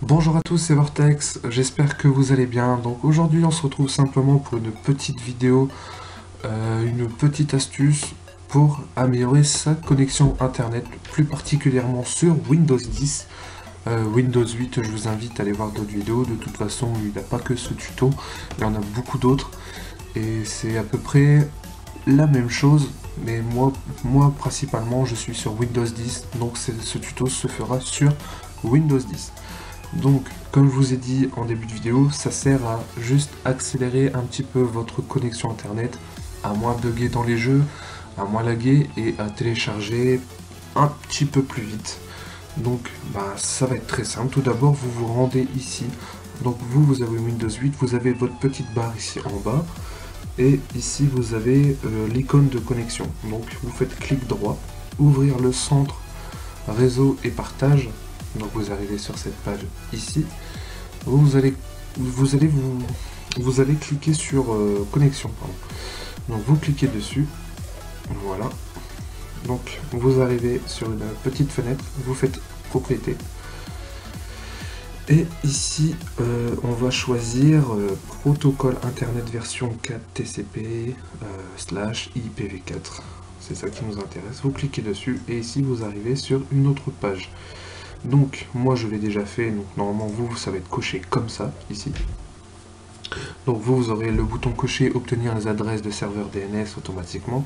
Bonjour à tous, c'est Vortex, j'espère que vous allez bien. Donc aujourd'hui on se retrouve simplement pour une petite vidéo, une petite astuce pour améliorer sa connexion internet, plus particulièrement sur Windows 10. Windows 8, je vous invite à aller voir d'autres vidéos. De toute façon, il n'y a pas que ce tuto, il y en a beaucoup d'autres. Et c'est à peu près la même chose, mais moi principalement je suis sur Windows 10, donc ce tuto se fera sur Windows 10. Donc, comme je vous ai dit en début de vidéo, ça sert à juste accélérer un petit peu votre connexion internet, à moins bugger dans les jeux, à moins laguer et à télécharger un petit peu plus vite. Donc, ça va être très simple. Tout d'abord, vous vous rendez ici. Donc, vous avez Windows 8, vous avez votre petite barre ici en bas. Et ici, vous avez l'icône de connexion. Donc, vous faites clic droit, ouvrir le centre réseau et partage. Donc vous arrivez sur cette page ici, vous allez cliquer sur connexion, pardon. Donc vous cliquez dessus, voilà. Donc vous arrivez sur une petite fenêtre, vous faites propriété. Et ici on va choisir protocole internet version 4 TCP / IPv4. C'est ça qui nous intéresse. Vous cliquez dessus et ici vous arrivez sur une autre page. Donc moi je l'ai déjà fait, donc normalement ça va être coché comme ça ici. Donc vous aurez le bouton coché obtenir les adresses de serveurs DNS automatiquement.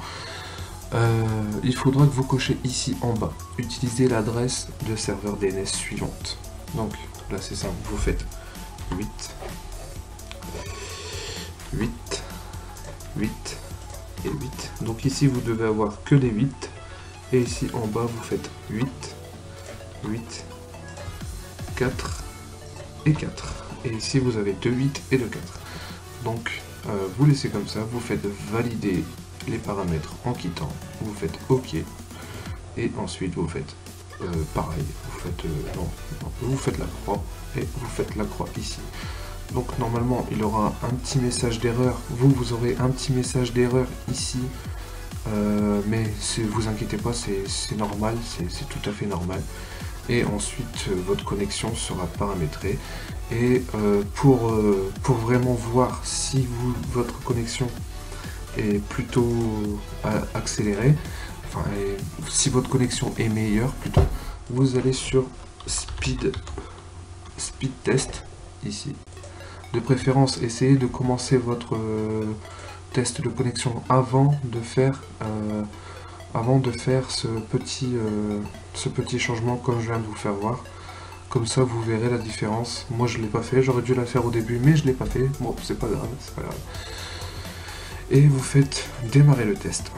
Il faudra que vous cochez ici en bas, utiliser l'adresse de serveur DNS suivante. Donc là c'est simple, vous faites 8 et 8. Donc ici vous devez avoir que les 8 et ici en bas vous faites 8, 4 et 4. Et ici vous avez 2 8 et 2 4. Donc vous laissez comme ça, vous faites valider les paramètres en quittant, vous faites OK. Et ensuite vous faites pareil, vous faites la croix et vous faites la croix ici. Donc normalement il aura un petit message d'erreur, vous aurez un petit message d'erreur ici. Mais vous inquiétez pas, c'est normal, c'est tout à fait normal. Et ensuite votre connexion sera paramétrée. Et pour vraiment voir si votre connexion est plutôt accélérée, enfin si votre connexion est meilleure plutôt, vous allez sur speed test ici. De préférence, essayez de commencer votre test de connexion avant de faire ce petit changement comme je viens de vous faire voir. Comme ça vous verrez la différence. Moi je l'ai pas fait, j'aurais dû la faire au début mais je l'ai pas fait. Bon, c'est pas grave, c'est pas grave. Et vous faites démarrer le test.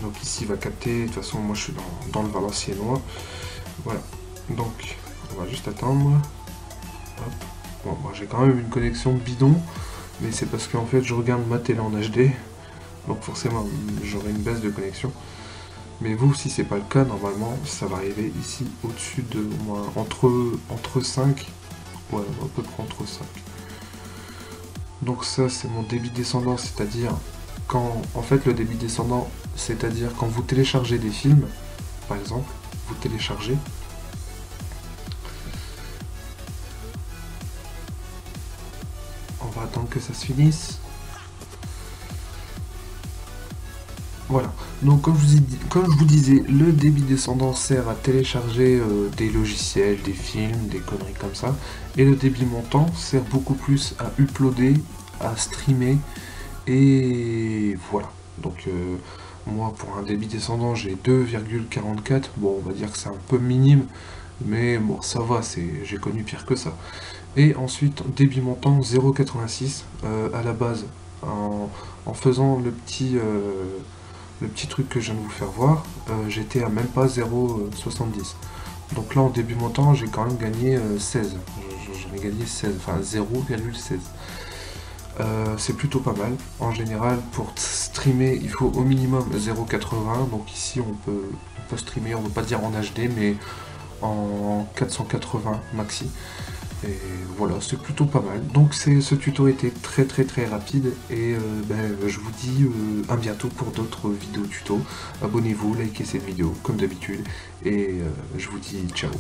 Donc ici il va capter, de toute façon moi je suis dans le valenciennois. Voilà, donc on va juste attendre. Hop. Bon, moi j'ai quand même une connexion bidon, mais c'est parce qu'en fait je regarde ma télé en HD, donc forcément j'aurai une baisse de connexion. Mais vous, si c'est pas le cas, normalement ça va arriver ici au-dessus de moi, entre 5, ouais, à peu près entre 5. Donc ça c'est mon débit descendant, c'est-à-dire quand, en fait le débit descendant, c'est-à-dire quand vous téléchargez des films, par exemple, vous téléchargez. On va attendre que ça se finisse. Voilà, donc comme je vous disais, le débit descendant sert à télécharger des logiciels, des films, des conneries comme ça, et le débit montant sert beaucoup plus à uploader, à streamer, et voilà. Donc moi pour un débit descendant j'ai 2,44, bon on va dire que c'est un peu minime, mais bon ça va, j'ai connu pire que ça. Et ensuite débit montant 0,86 à la base, en faisant le petit truc que je viens de vous faire voir, j'étais à même pas 0,70. Donc là en début montant j'ai quand même gagné 16. J'en ai gagné 16, enfin 0,16. C'est plutôt pas mal. En général pour streamer il faut au minimum 0,80. Donc ici on peut streamer, on ne veut pas dire en HD mais en 480 maxi. Et voilà, c'est plutôt pas mal. Donc ce tuto était très rapide et je vous dis à bientôt pour d'autres vidéos tuto. Abonnez-vous, likez cette vidéo comme d'habitude et je vous dis ciao.